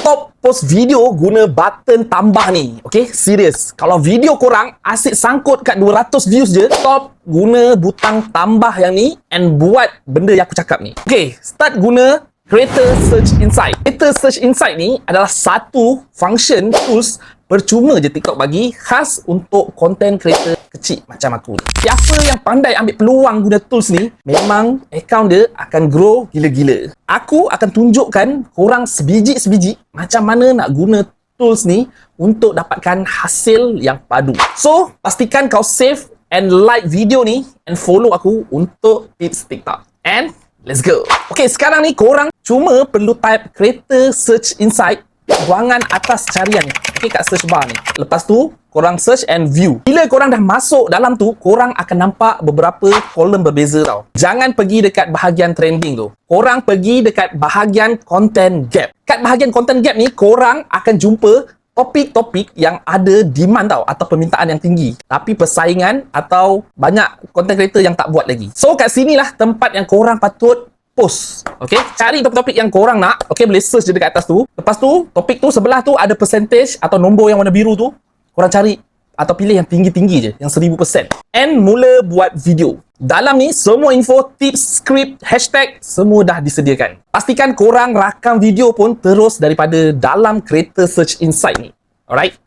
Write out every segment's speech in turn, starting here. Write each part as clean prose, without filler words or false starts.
Stop post video guna button tambah ni. Okay, serius. Kalau video korang asyik sangkut kat 200 views je, stop guna butang tambah yang ni and buat benda yang aku cakap ni. Okay, start guna Creator Search Insight. Creator Search Insight ni adalah satu function tools percuma je TikTok bagi, khas untuk content creator kecil macam aku ni. Siapa yang pandai ambil peluang guna tools ni, memang account dia akan grow gila-gila. Aku akan tunjukkan korang sebiji-sebiji macam mana nak guna tools ni untuk dapatkan hasil yang padu. So, pastikan kau save and like video ni and follow aku untuk tips TikTok. And let's go. Okay, sekarang ni korang cuma perlu type Creator Search Insight ruangan atas carian ni. Okay, kat search bar ni. Lepas tu, korang search and view. Bila korang dah masuk dalam tu, korang akan nampak beberapa kolom berbeza tau. Jangan pergi dekat bahagian trending tu. Korang pergi dekat bahagian content gap. Kat bahagian content gap ni, korang akan jumpa topik-topik yang ada demand tau, atau permintaan yang tinggi, tapi persaingan atau banyak content creator yang tak buat lagi. So kat sinilah tempat yang korang patut post. Okay, cari topik-topik yang korang nak. Okay, boleh search je dekat atas tu. Lepas tu, topik tu sebelah tu ada percentage atau nombor yang warna biru tu. Korang cari atau pilih yang tinggi-tinggi je, yang 1000%. And mula buat video. Dalam ni, semua info, tips, skrip, hashtag, semua dah disediakan. Pastikan korang rakam video pun terus daripada dalam Creator Search Insight ni. Alright?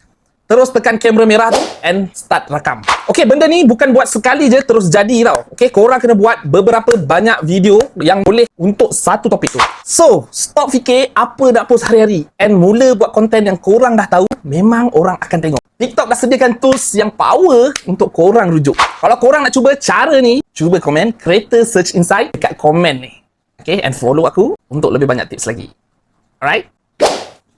Terus tekan kamera merah tu and start rakam. Okay, benda ni bukan buat sekali je terus jadi tau. Okay, korang kena buat beberapa banyak video yang boleh untuk satu topik tu. So, stop fikir apa nak post hari-hari and mula buat konten yang korang dah tahu, memang orang akan tengok. TikTok dah sediakan tools yang power untuk korang rujuk. Kalau korang nak cuba cara ni, cuba komen Creator Search Insight dekat komen ni. Okay, and follow aku untuk lebih banyak tips lagi. Alright?